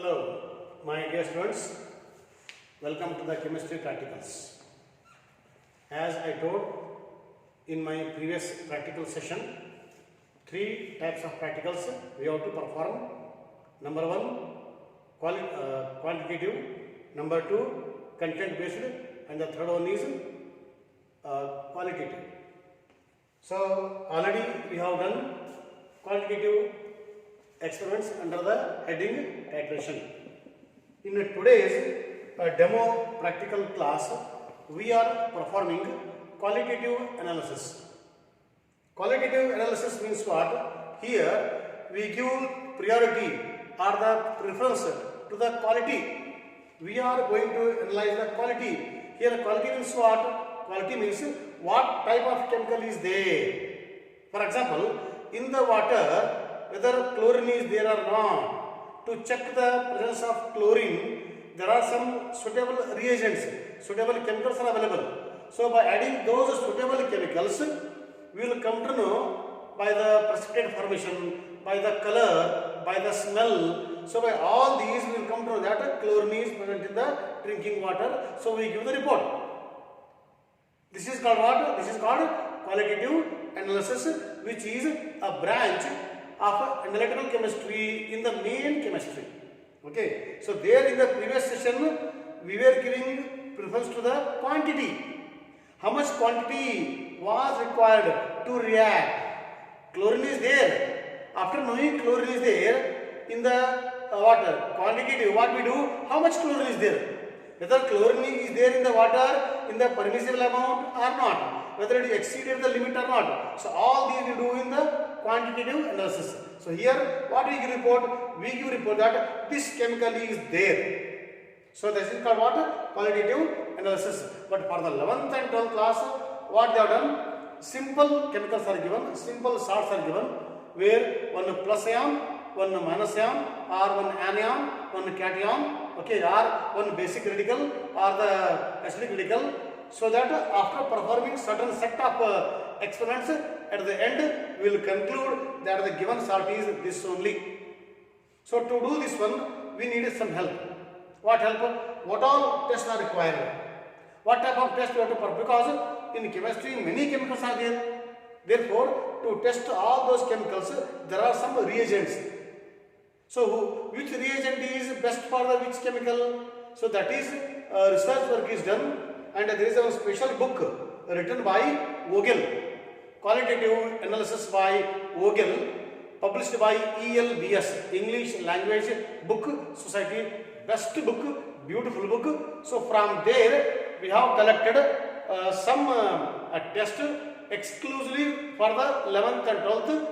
Hello, my dear students. Welcome to the chemistry practicals. As I told in my previous practical session, three types of practicals we have to perform. Number one, quantitative. Number two, content based, and the third one is qualitative. So already we have done quantitative experiments under the heading titration. In today's demo practical class, we are performing qualitative analysis. Qualitative analysis means what? Here we give priority or the preference to the quality. We are going to analyze the quality. Here quality means what? Quality means what type of chemical is there. For example, in the water, whether chlorine is there or not. To check the presence of chlorine, there are some suitable reagents, suitable chemicals are available. So by adding those suitable chemicals, we will come to know by the precipitate formation, by the color, by the smell. So by all these, we will come to know that chlorine is present in the drinking water. So we give the report. This is called what? This is called qualitative analysis, which is a branch of analytical chemistry in the main chemistry. Okay, so there in the previous session we were giving preference to the quantity. How much quantity was required to react? Chlorine is there. After knowing chlorine is there in the water, quantitative, what we do? How much chlorine is there? Whether chlorine is there in the water in the permissible amount or not, whether it exceeded the limit or not. So all these we do in the quantitative analysis. So here what we give report? We give report that this chemical is there. So this is called what? Qualitative analysis. But for the 11th and 12th class, what they have done? Simple chemicals are given, simple salts are given, where one plus ion, one minus ion, or one anion, one cation, okay, or one basic radical or the acidic radical. So that after performing certain set of experiments, at the end we will conclude that the given salt is this only. So to do this one, we need some help. What help? What all tests are required? What type of test we have to perform? Because in chemistry many chemicals are there. Therefore, to test all those chemicals, there are some reagents. So which reagent is best for the which chemical? So that is research work is done, and there is a special book written by Vogel, Qualitative Analysis by Vogel, published by ELBS, English Language Book Society. Best book, beautiful book. So from there we have collected some test exclusively for the 11th and 12th,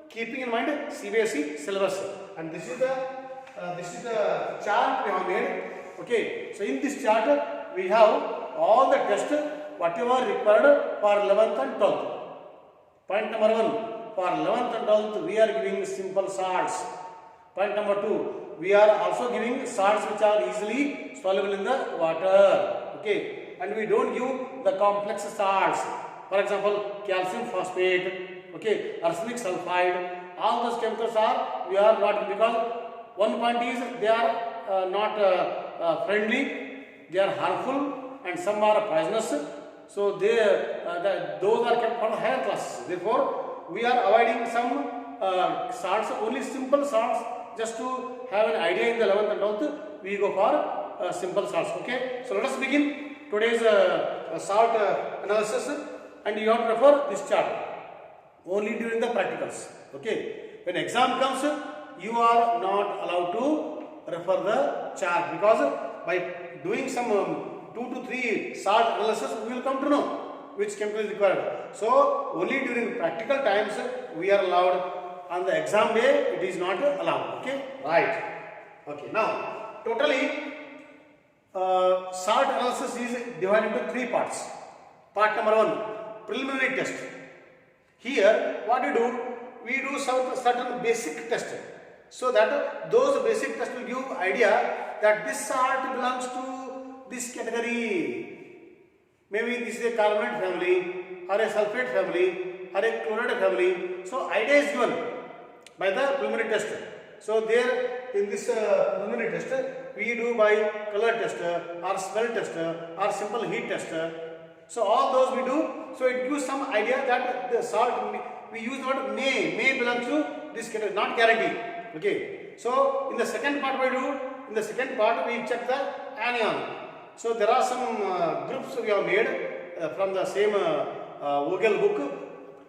keeping in mind CBSE syllabus. And this is the chart we have made. Okay, so in this chart we have all the tests whatever required for 11th and 12th. Point number 1, for 11th and 12th we are giving simple salts. Point number 2, we are also giving salts which are easily soluble in the water. Okay, and we don't give the complex salts. For example, calcium phosphate, okay, arsenic sulfide. All those chemicals are, we are not, because one point is they are not friendly, they are harmful, and some are poisonous. So those are kept for the higher classes. Therefore, we are avoiding some salts, only simple salts, just to have an idea in the 11th and 12th, we go for simple salts. Okay, so let us begin today's salt analysis, and you have to refer this chart only during the practicals. Okay, when exam comes, you are not allowed to refer the chart, because by doing some 2 to 3 salt analysis, we will come to know which chemical is required. So only during practical times we are allowed. On the exam day, it is not allowed. Okay, right. Okay, now totally salt analysis is divided into 3 parts. Part number 1, preliminary test. Here, what we do some certain basic test, so that those basic tests will give idea that this salt belongs to this category. Maybe this is a carbonate family, or a sulfate family, or a chloride family. So idea is given by the preliminary test. So there in this preliminary test, we do by color test or smell test or simple heat test. So all those we do. So it gives some idea that the salt, we use the word may belongs to this category, not guarantee. Okay. So in the second part we do, in the second part we check the anion. So there are some groups we have made from the same Vogel book.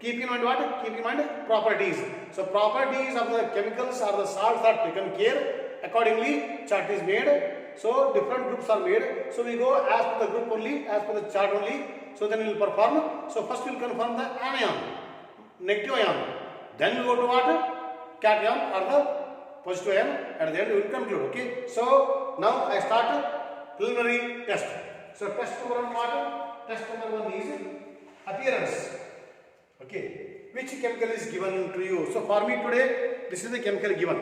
Keep in mind what? Keep in mind properties. So properties of the chemicals or the salts are taken care. Accordingly, chart is made. So different groups are made. So we go as per the group only, as per the chart only. So then we will perform. So first we will confirm the anion, negative ion. Then we go to what? Cation or the positive ion. At the end we will conclude. Okay. So now I start preliminary test. So test number one what? Test number one is appearance. Okay, which chemical is given to you? So for me today, this is the chemical given.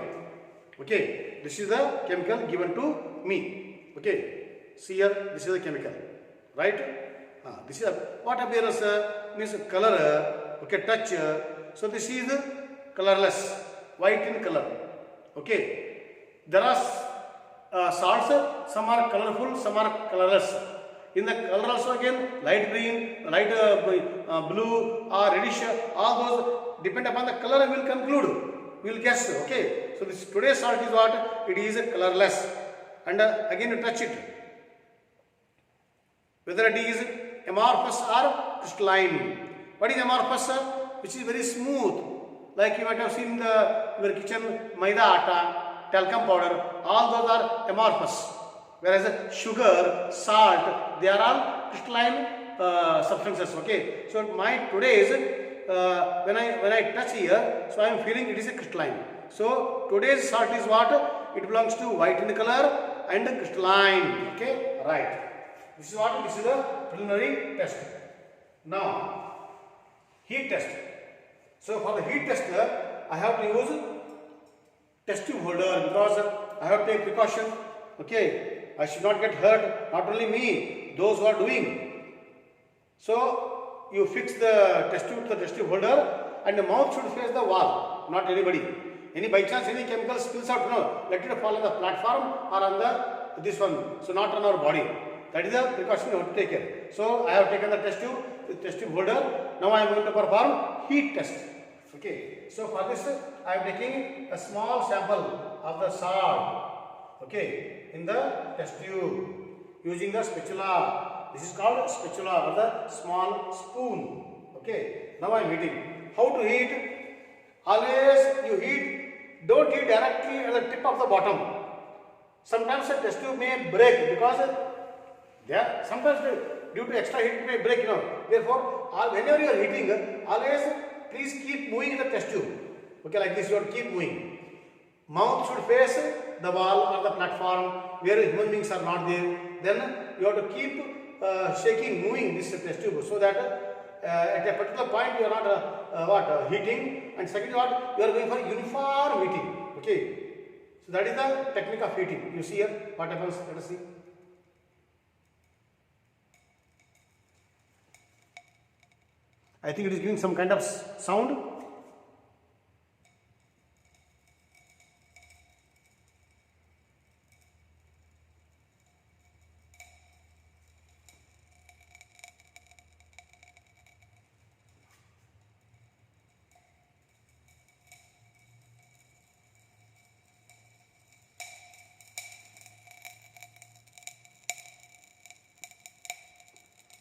Okay, this is the chemical given to me. Okay, see here, this is the chemical, right? This is what appearance means color. Okay, touch. So this is colorless, white in color. Okay, there are salts. Some are colorful, some are colorless. In the color also again, light green, light blue or reddish, all those depend upon the color we will conclude, we will guess. Okay, so this today's salt is what? It is colorless. And again you touch it, whether it is amorphous or crystalline. What is amorphous? Which is very smooth, like you might have seen in your kitchen, maida atta, talcum powder, all those are amorphous. Whereas sugar, salt, they are all crystalline substances. Okay. So my today's when I touch here, so I am feeling it is a crystalline. So today's salt is what? It belongs to white in color and crystalline. Okay. Right. This is what? This is the preliminary test. Now heat test. So for the heat test, I have to use test tube holder because I have to take precaution. Okay. I should not get hurt, not only me, those who are doing. So you fix the test tube to the test tube holder and the mouth should face the wall, not anybody. Any by chance any chemical spills out, no, let it fall on the platform or on the this one, so not on our body. That is the precaution you have to take care. So I have taken the test tube holder. Now I am going to perform heat test. Okay. So for this I am taking a small sample of the salt. Okay, in the test tube using the spatula. This is called spatula or the small spoon. Okay, now I am heating. How to heat? Always you heat, don't heat directly at the tip of the bottom. Sometimes the test tube may break because sometimes due to extra heat it may break. Therefore, whenever you are heating, always please keep moving the test tube. Okay, like this you have to keep moving. Mouth should face the wall or the platform where human beings are not there. Then you have to keep shaking, moving this test tube so that at a particular point you are not heating, and secondly what, you are going for uniform heating. Okay, so that is the technique of heating. You see here what happens. Let us see. I think it is giving some kind of sound.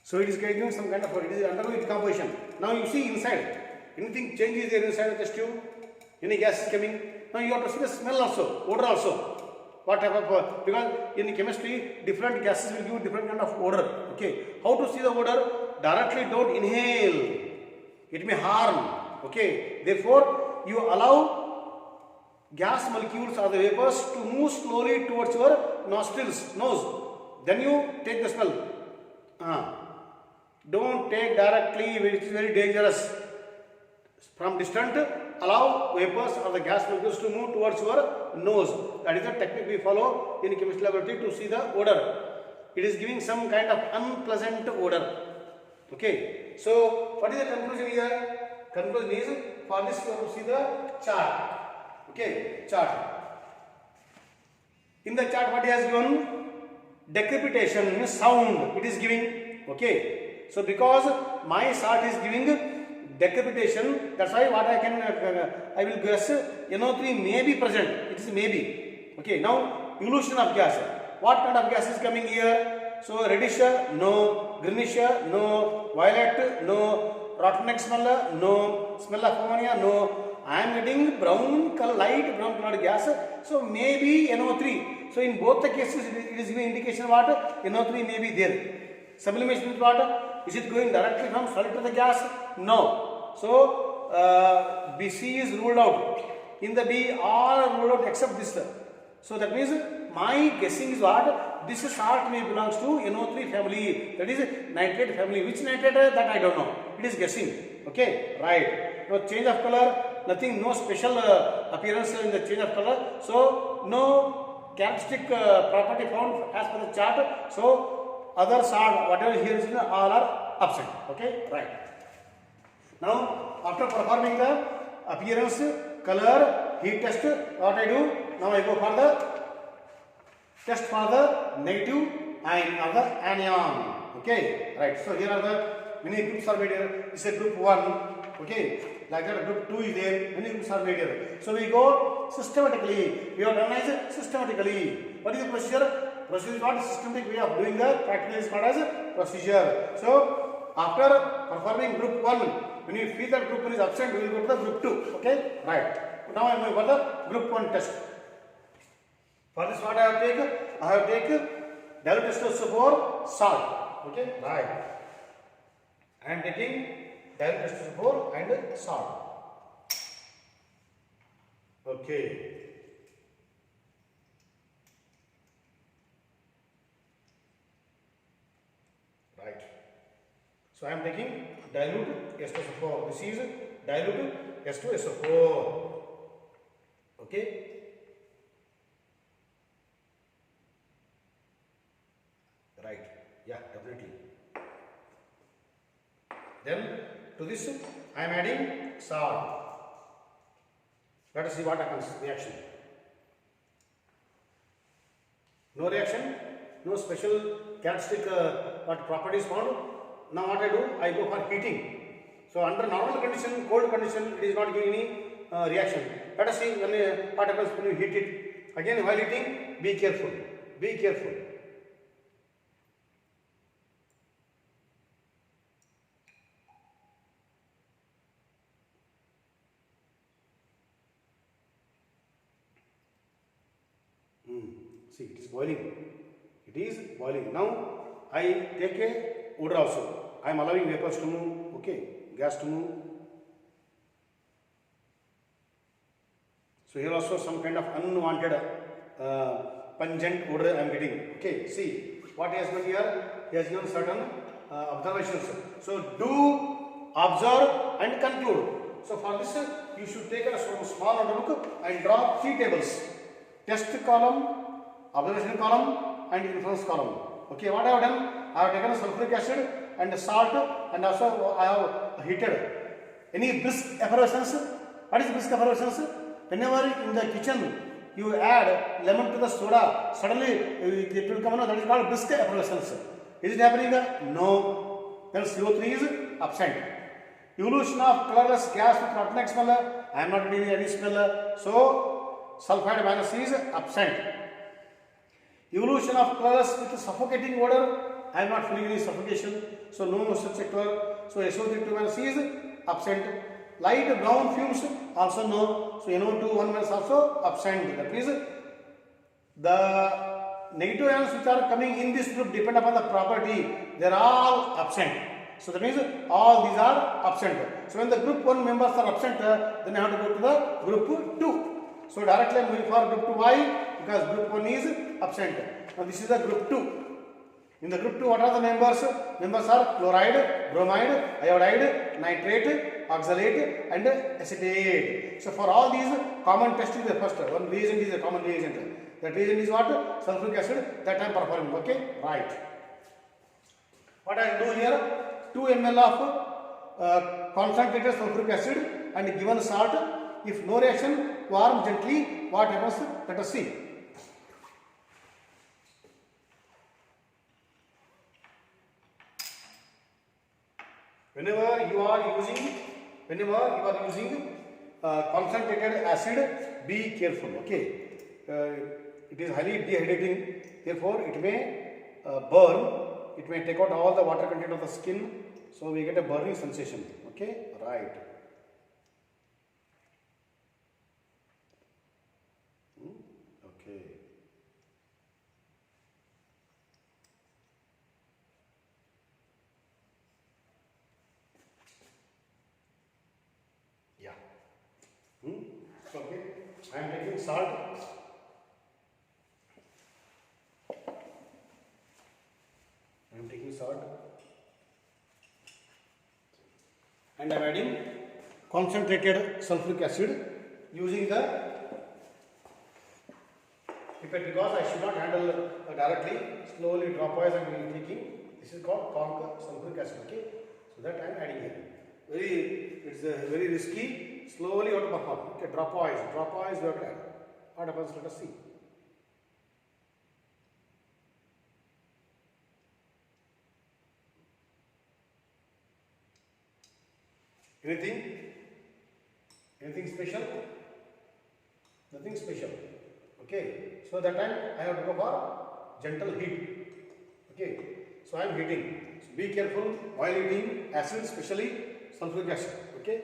So it is getting some kind of, it is undergoing decomposition. Now you see inside, anything changes there inside of the tube, any gas is coming. Now you have to see the smell also, odor also. What type of, because in chemistry, different gases will give different kind of odor. Okay, how to see the odor? Directly don't inhale, it may harm. Okay, therefore you allow gas molecules or the vapors to move slowly towards your nostrils, nose. Then you take the smell. Don't take directly, which is very dangerous. From distant, allow vapors or the gas molecules to move towards your nose. That is the technique we follow in chemistry laboratory to see the odor. It is giving some kind of unpleasant odor. Okay. So what is the conclusion here? Conclusion is, for this you have to see the chart. Okay, chart. In the chart, what he has given? Decrepitation means sound. It is giving. Okay. So because my salt is giving decrepitation, that's why what I can I will guess NO3 may be present. It is maybe. Okay. Now evolution of gas. What kind of gas is coming here? So reddish, no. Greenish, no. Violet, no. Rotten egg smell, no. Smell of ammonia, no. I am getting brown color, light brown colored gas. So maybe NO3. So in both the cases, it is giving indication what NO3 may be there. Sublimation with what? Is it going directly from solid to the gas? No. So BC is ruled out. In the B, all are ruled out except this. So that means my guessing is what? This salt may belongs to NO3 family. That is nitrate family. Which nitrate? That I don't know. It is guessing. Okay, right. No change of color. Nothing, no special appearance in the change of color. So no characteristic property found as per the chart. So other salt, whatever here is in, all are absent. Okay, right. Now after performing the appearance, color, heat test, what I do? Now I go for the test for the negative ion or the anion. Okay, right. So here are the many groups are made here. This is group 1. Okay, like that group 2 is there. Many groups are made here. So we go systematically. We have done as systematically. What is the procedure? Procedure is what? Systematic way of doing the practical is called as procedure. So after performing group 1, when you feel that group 1 is absent, we will go to the group 2. Okay, right. Now I am going for the group 1 test. For this, what I have taken? I have taken dilute H2SO4 salt. Okay, right. I am taking dilute H2SO4 and salt. Okay. Right. So I am taking dilute H2SO4. This is dilute H2SO4. Okay. Right. Yeah, definitely. Then to this I am adding salt. Let us see what happens. Reaction. No reaction. No special characteristic what properties found. Now what I do? I go for heating. So under normal condition, cold condition, it is not giving any reaction. Let us see when what happens when you heat it. Again, while heating, be careful. Be careful. See, it is boiling. It is boiling. Now I take a odor also. I am allowing vapors to move. Okay, gas to move. So here also some kind of unwanted pungent odor I am getting. Okay, see what he has given here. He has given certain observations. So do observe and conclude. So for this you should take a small notebook and draw 3 tables. Test column, observation column and inference column. Okay, what I have done? I have taken sulfuric acid and salt and also I have heated. Any brisk effervescence? What is brisk effervescence? Whenever in the kitchen you add lemon to the soda, suddenly it will come out. That is called brisk effervescence. Is it happening? No. Then CO3 is absent. Evolution of colorless gas with rotten egg smell. I am not getting any smell. So sulfide minus is absent. Evolution of colors with suffocating odor. I am not feeling any suffocation. So no such a color. So SO3 minus is absent. Light brown fumes also no. So NO2 1 minus also absent. That means the negative ions which are coming in this group depend upon the property. They are all absent. So that means all these are absent. So when the group 1 members are absent, then I have to go to the group 2. So directly I am going for group 2. Why? Because group 1 is absent. Now this is the group 2. In the group 2, what are the members? Members are chloride, bromide, iodide, nitrate, oxalate and acetate. So for all these, common test is the first. One reagent is a common reagent. That reagent is what? Sulfuric acid. That I am performing. Okay? Right. What I do here? 2 ml of concentrated sulfuric acid and given salt. If no reaction, warm gently. What happens? Let us see. Whenever you are using concentrated acid, be careful. Okay, it is highly dehydrating, therefore it may burn. It may take out all the water content of the skin, so we get a burning sensation. Okay, right. Okay. Yeah. Okay. I am taking salt. And I am adding concentrated sulfuric acid using the pipette, because I should not handle directly. Slowly dropwise I will be taking. This is called conc sulfuric acid. Okay, so that I am adding here. It's very risky. Slowly you have to perform. Okay, dropwise we have to add. What happens? Let us see. Anything special? Nothing special. Okay, so that time I have to go for gentle heat. Okay, so I am heating. So be careful while heating acid, especially sulfuric acid. Okay,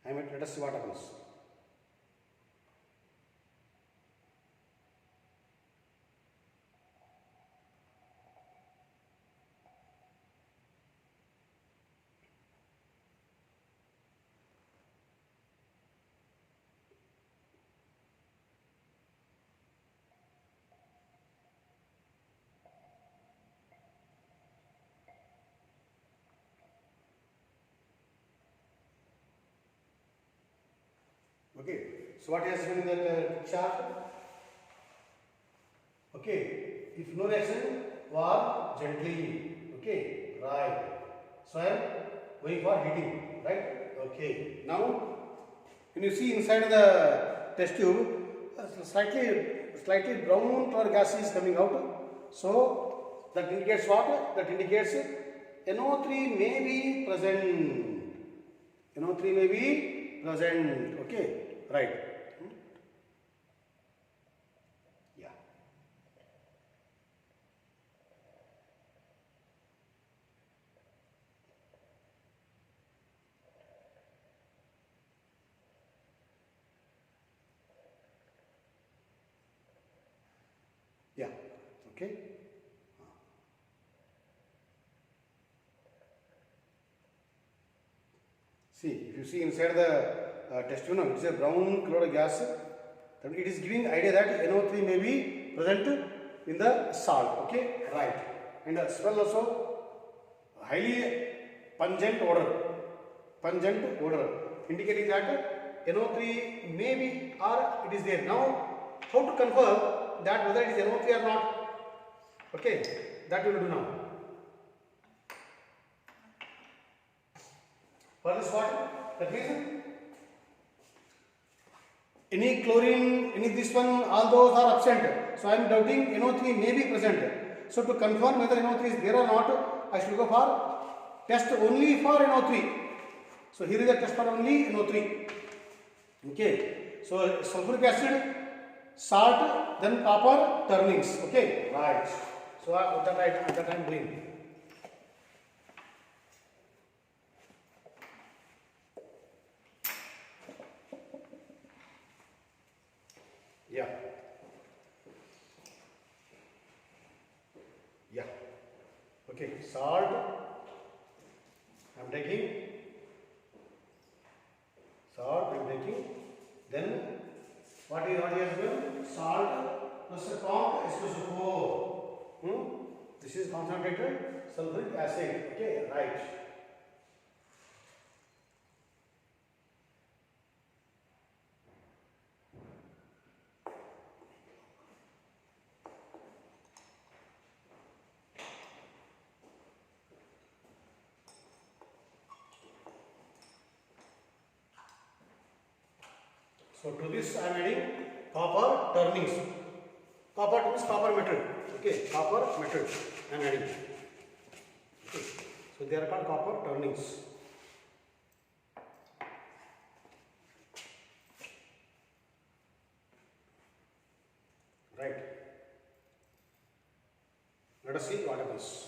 let us see what happens. Okay, so what is happening in that chart? Okay, if no reaction, warm gently. Okay, right. So I am going for heating, right? Okay, now when you see inside the test tube, slightly brown color gas is coming out. So that indicates what? That indicates NO3 may be present. NO3 may be present. Okay, right. Yeah. Yeah. Okay. See, if you see inside the test tube, it is a brown colored gas. Then it is giving idea that NO3 may be present in the salt. Okay, right. And the smell also highly pungent odor, indicating that NO3 may be or it is there. Now, how to confirm that whether it is NO3 or not? Okay, that we will do now. For this water, that means any chlorine, any this one, all those are absent. So I am doubting NO3 may be present. So to confirm whether NO3 is there or not, I should go for test only for NO3. So here is a test for only NO3. Okay. So sulfuric acid, salt, then copper, turnings. Okay. Right. So that I am doing. Yeah. Yeah. Okay. Salt. I am taking. Salt. I am taking. Then what is given? Salt plus a conc H2SO4. This is concentrated sulfuric acid. Okay. Right. So to this I am adding copper turnings. Copper means copper metal. Okay, copper metal I am adding. So they are called copper turnings. Right. Let us see what happens.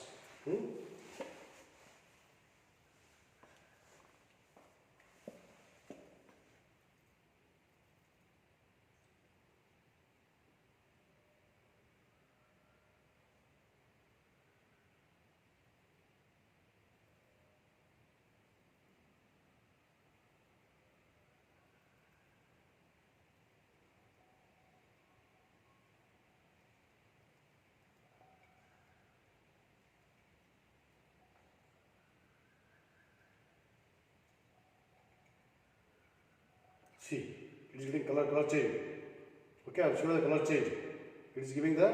See, it is giving color change. Okay, I will show you the color change. It is giving the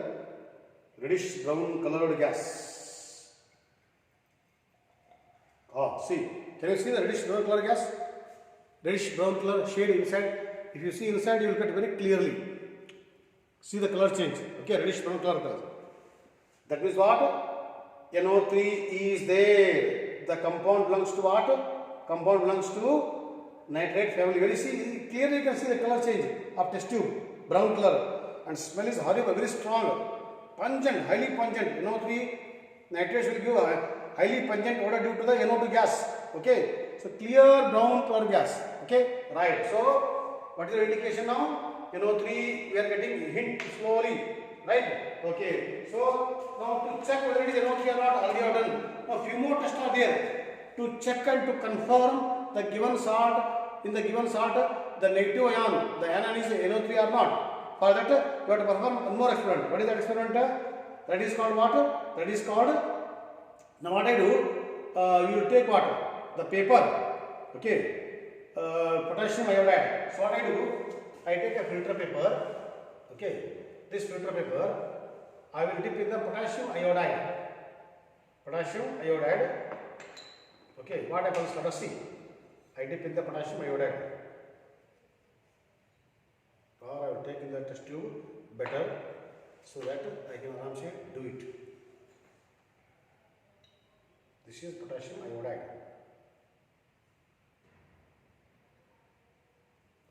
reddish brown colored gas. See, can you see the reddish brown color gas? Reddish brown color shade inside. If you see inside, you will get very clearly. See the color change. Okay, reddish brown color. That means what? NO3 is there. The compound belongs to what? Compound belongs to nitrate family. Very see, clearly you can see the color change of test tube, brown color, and smell is horrible, very strong, pungent, highly pungent. NO3 nitrates will give a highly pungent odor due to the NO2 gas. Okay, so clear brown color gas. Okay, right. So what is the indication now? NO3 we are getting hint slowly. Right? Okay. So now to check whether it is NO3 or not, already have done. Now few more tests are there to check and to confirm the given salt. In the given salt, the negative ion, the anion is NO3 or not. For that, you have to perform one more experiment. What is that experiment? That is called what? That is called. Now what I do? You will take what? The paper. Okay. Potassium iodide. So what I do? I take a filter paper. Okay. This filter paper, I will dip in the potassium iodide. Potassium iodide. Okay. What happens? Let us see. I dip in the potassium iodide, or I will take in the test tube better, so that I can aramse do it. This is potassium iodide.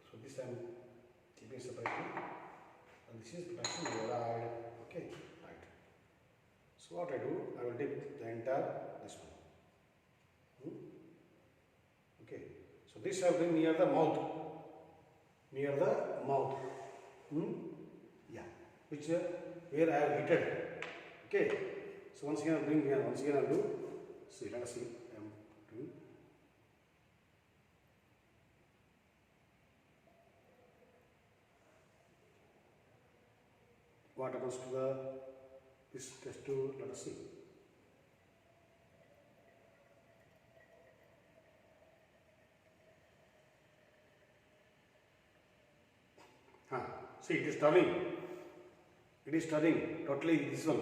So this I am keeping separately, and this is potassium iodide. Okay, right. So what I do, I will dip the entire this one. So this I will bring near the mouth. Near the mouth. Yeah. Which where I have heated. Okay. So once again I will bring here. Once again I will do. See, let us see. I am doing. What happens to the this test tube? Let us see. See, it is turning. It is turning totally this one,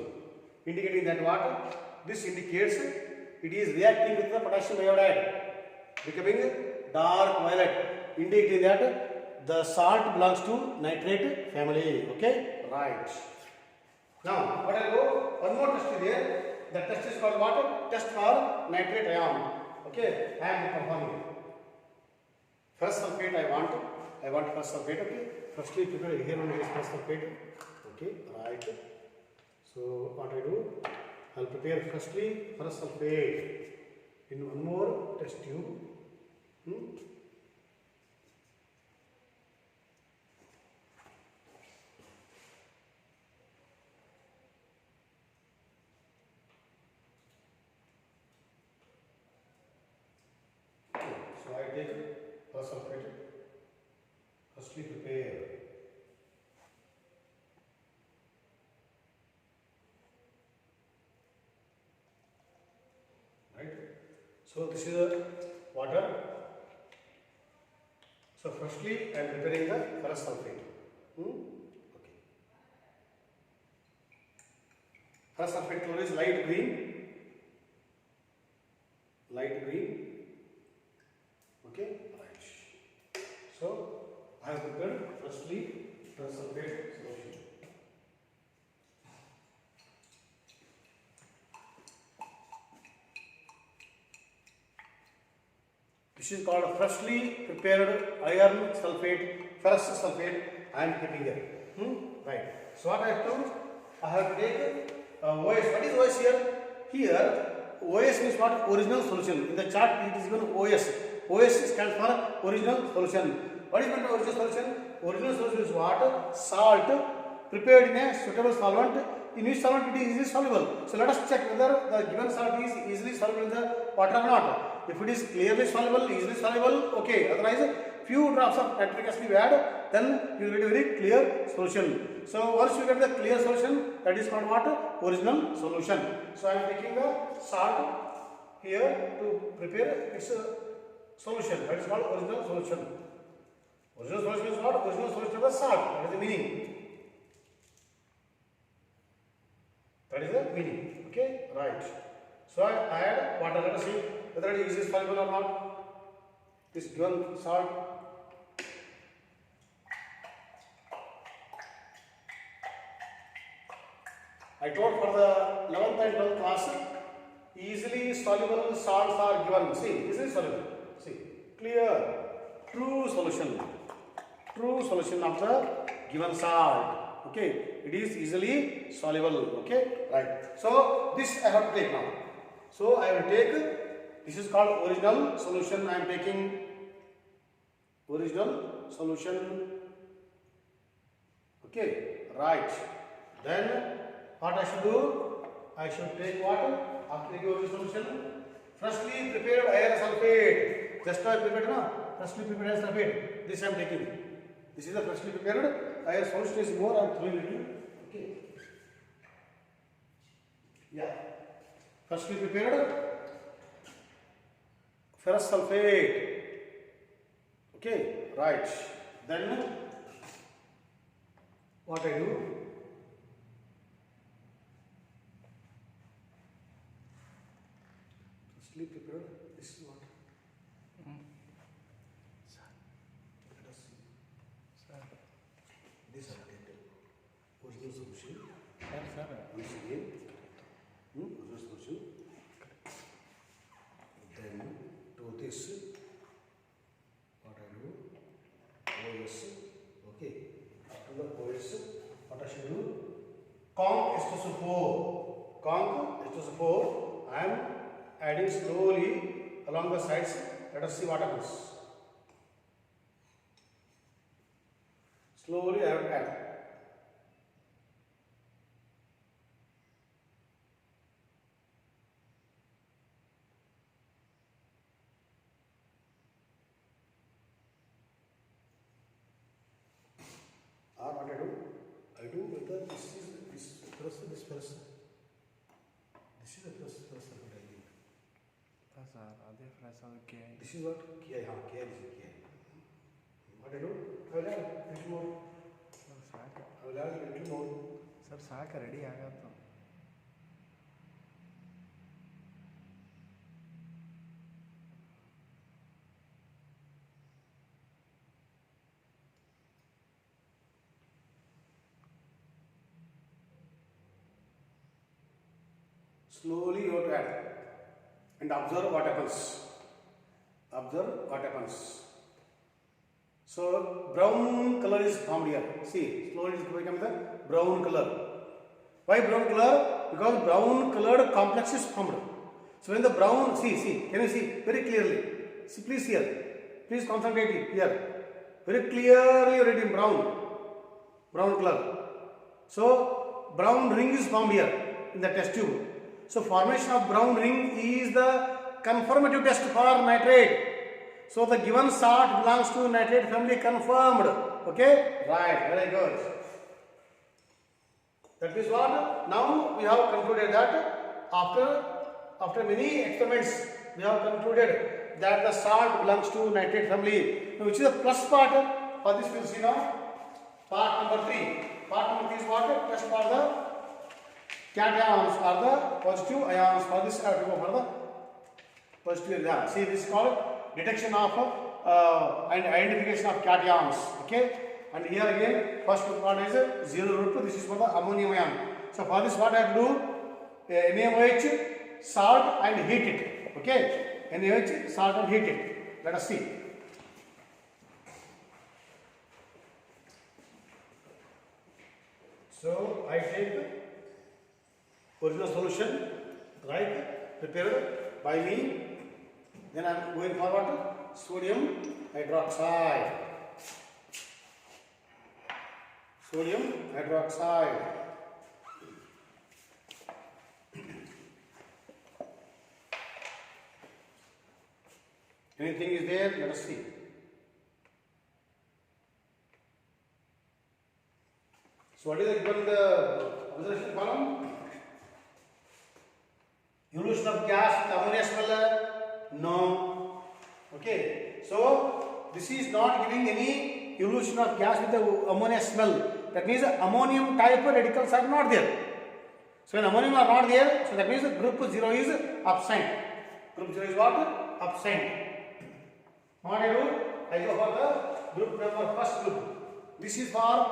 indicating that what? This indicates it is reacting with the potassium iodide, becoming dark violet, indicating that the salt belongs to nitrate family. Okay, right. Now, what I go? One more test is there. The test is called what? Test for nitrate ion. Okay, I am performing. First sulfate I want first sulfate. Okay. Firstly, prepare here only is first sulfate. Okay, right. So what I do? I will prepare firstly first sulfate in one more test tube. So I take first sulfate. Firstly prepare. Right. So this is the water. So firstly I am preparing the ferrous sulfate. Okay. Ferrous sulfate color is light green. Light green. Okay. Right. So I have prepared firstly ferrous sulfate solution. This is called freshly prepared iron sulfate, ferrous sulfate. I am keeping here. Right. So what I have to do? I have to take OS. What is OS here? Here, OS means what? Original solution. In the chart, it is given OS. OS stands for original solution. What is meant by original solution? Original solution is what? Salt prepared in a suitable solvent. In which solvent it is easily soluble. So let us check whether the given salt is easily soluble in the water or not. If it is clearly soluble, easily soluble, okay. Otherwise, few drops of nitric acid we add, then you will get a very clear solution. So once you get the clear solution, that is called what? Original solution. So I am taking the salt here to prepare its solution. That is called original solution. Original solution is what? Original solution of the salt. That is the meaning. That is the meaning. Okay, right. So I add water. Let us see whether it is soluble or not. This given salt. I told for the 11th and 12th class, easily soluble salts are given. See, easily soluble. See, clear, true solution of the given salt. Okay, it is easily soluble. Okay, right. So this I have to take now. So I will take. This is called original solution. I am taking original solution. Okay, right. Then what I should do? I should take water after taking original solution. Freshly prepared iron sulfate. Just I prepared now. Freshly prepared iron sulfate. This I am taking. This is the freshly prepared iron solution is more. I am throwing it. Okay. Yeah. Freshly prepared ferrous sulfate. Okay. Right. Then what I do? Prepared. This is what. Let us see. This is original solution. Once again, original solution. Then to this, what I do? OS. Okay. After the OS, what I should do? Conc H2SO4. Conc H2SO4. I am adding slowly along the sides. Let us see what happens. Slowly I have to add. Or what I do? I do whether this is this plus. This is the plus. This is what Ki. Ki is Ki. What I do? I will add a little more. I will add a little more. Sir, saak ready आ गया तो. Slowly you have to add and observe what happens. Observe what happens. So brown color is formed here. See, slowly it is becoming the brown color. Why brown color? Because brown colored complex is formed. So when the brown, see, can you see very clearly? See, please here. Please concentrate here. Very clearly read in brown color. So brown ring is formed here in the test tube. So formation of brown ring is the confirmative test for nitrate. So the given salt belongs to nitrate family, confirmed. Okay? Right, very good. That is what? Now we have concluded that after many experiments, we have concluded that the salt belongs to nitrate family. Now, which is the plus part? For this we will see now. Part number 3. Part number 3 is what? Test for the cations or the positive ions. For this I have to go for the positive ion. See, this is called detection of and identification of cations. Okay, and here again first one is 0 root. This is for the ammonium ion. So for this what I have to do? NaOH, salt and heat it. Okay, NaOH, salt and heat it. let us see. So I take original solution, right, prepared by me. Then I am going for what? Sodium hydroxide. Sodium hydroxide. Anything is there? Let us see. So what is the given the observation column? Evolution of gas with ammonia smell? No. Okay. So this is not giving any evolution of gas with the ammonia smell. That means ammonium type radicals are not there. So when ammonium are not there, so that means group 0 is absent. Group 0 is what? Absent. What I do? I go for the group number, first group. This is for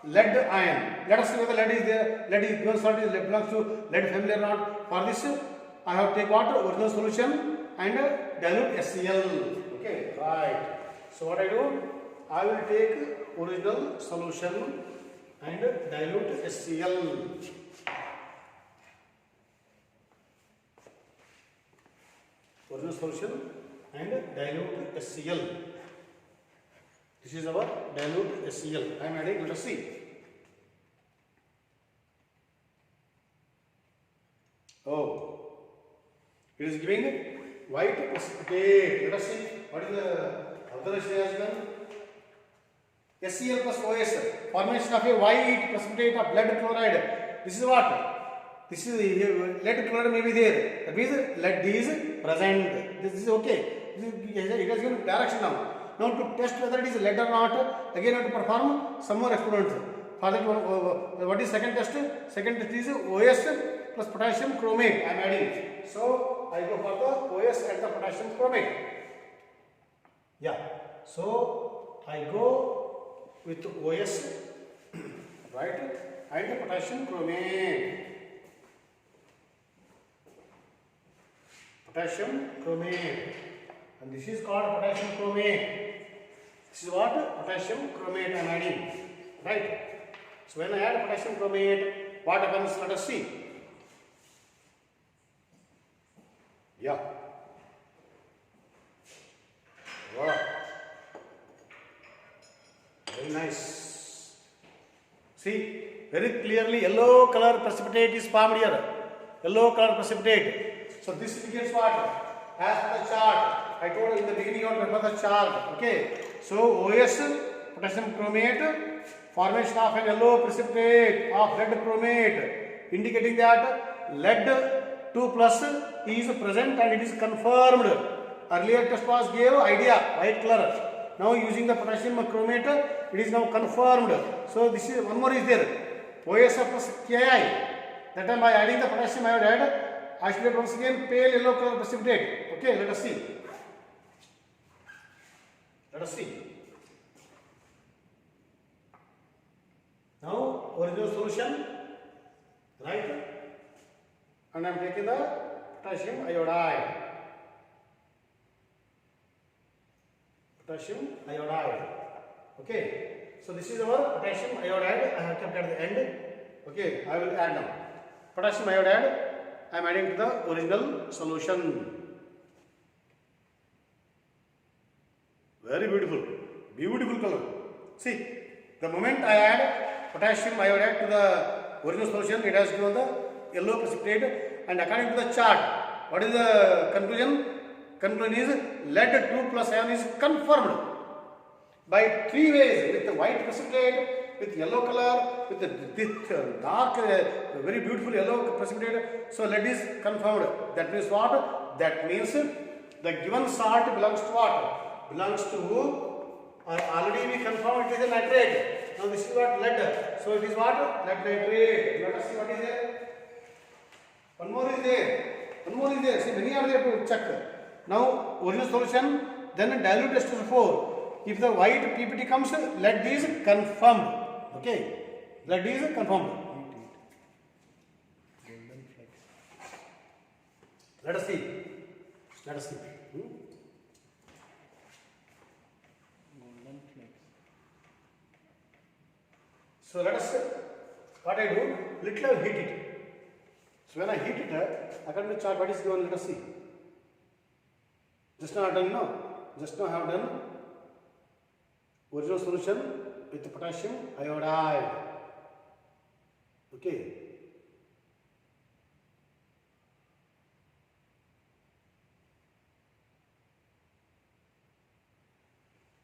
lead ion. Let us see whether lead is there. Lead is given salt is belongs to lead family or not. For this, I have to take what? Original solution and dilute HCl. Okay, right. So what I do? I will take original solution and dilute HCl. Original solution and dilute HCl. This is our dilute HCl. I am adding, let us see. Oh, it is giving white precipitate. Let us see what is the observation has done. HCl plus OS, formation of a white precipitate of lead chloride. This is what? This is lead chloride may be there. That means lead is present. This is okay. It has given direction now. Now to test whether it is lead or not, again I have to perform some more experiments. For that, what is second test? Second test is OS plus potassium chromate. I am adding. So I go for the OS and the potassium chromate. Yeah. So I go with OS, right, and the potassium chromate. Potassium chromate. And this is called potassium chromate. This is what? Potassium chromate I am adding. Right? So when I add potassium chromate, what happens? Let us see. Yeah. Wow. Very nice. See, very clearly yellow color precipitate is formed here. Yellow color precipitate. So this indicates what? As per the chart. I told you in the beginning you have to refer the chart. Okay. So OS, potassium chromate, formation of a yellow precipitate of lead chromate, indicating that lead 2 plus is present and it is confirmed. Earlier test was gave idea white color. Now using the potassium chromate, it is now confirmed. So this is one more is there. OS plus Ki. That time by adding the potassium iodide, I should get once again pale yellow color precipitate. Okay, let us see. Let us see. Now original solution, right? And I am taking the potassium iodide. Potassium iodide. Okay. So this is our potassium iodide. I have kept at the end. Okay. I will add now. Potassium iodide. I am adding to the original solution. Very beautiful. Beautiful color. See, the moment I add potassium iodide to the original solution, it has given the yellow precipitate, and according to the chart, what is the conclusion? Conclusion is lead 2 plus ion is confirmed by 3 ways: with the white precipitate, with yellow color, with the dark, very beautiful yellow precipitate. So lead is confirmed. That means what? That means the given salt belongs to what? Belongs to already we confirmed it is a nitrate. Now this is what lead. So it is what? Lead nitrate. Let us see what is there. One more is there. One more is there. See, many are there to check. Now original solution, then dilute H2SO4. If the white PPT comes, lead is confirmed. Okay. Lead is confirmed. Let us see. Let us see. So let us, what I do, little I will heat it. So when I heat it, according to chart, what is given? Let us see. Just now I have done, no? Just now I have done original solution with potassium iodide. Okay.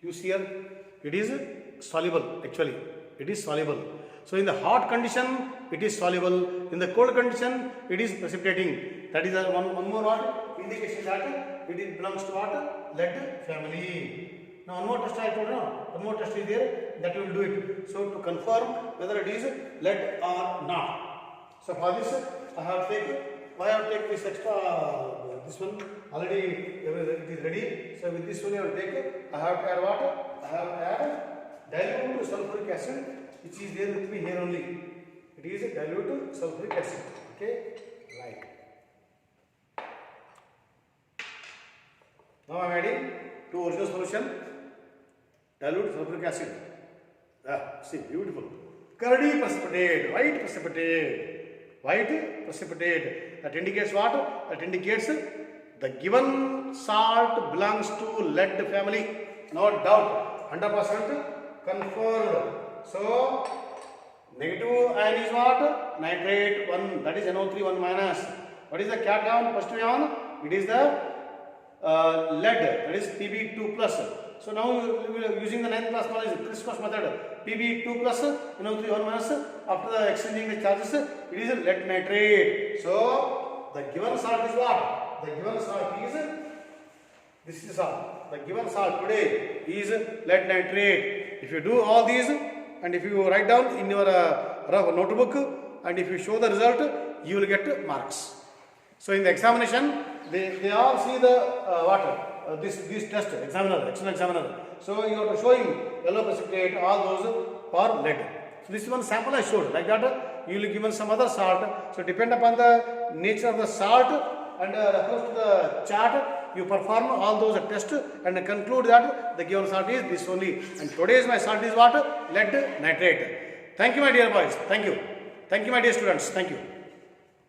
You see here, it is soluble actually. It is soluble. So in the hot condition, it is soluble. In the cold condition, it is precipitating. That is one more what indication that it belongs to what? Lead family. Now one more test I told you. One more test is there that we will do it. So to confirm whether it is lead or not. So for this, I have taken. Why I have taken this extra? This one already it is ready. So with this one I will take. I have to add water. I have to add dilute sulfuric acid, which is there with me here only. It is a dilute sulfuric acid. Okay, right. Now I am adding to original solution dilute sulfuric acid. See, beautiful. Curdy precipitate, white precipitate, white precipitate. That indicates what? That indicates the given salt belongs to lead family. No doubt, 100% confirmed. So negative ion is what? Nitrate 1. That is NO3 1 minus. What is the cation? Positive ion? It is the lead. That is Pb2 plus. So now we are using the 9th class knowledge crisscross method. Pb2 plus NO3 1 minus. After the exchanging the charges, it is lead nitrate. So the given salt is what? The given salt is this is salt. The given salt today is lead nitrate. If you do all these and if you write down in your rough notebook and if you show the result, you will get marks. So in the examination, they all see the this test examiner, external examiner. So you have to show him yellow precipitate, all those for lead. So this is one sample I showed. Like that, you will be given some other salt. So depend upon the nature of the salt and reference to the chart, you perform all those tests and conclude that the given salt is this only. And today's my salt is what? Lead nitrate. Thank you, my dear boys. Thank you. Thank you, my dear students. Thank you.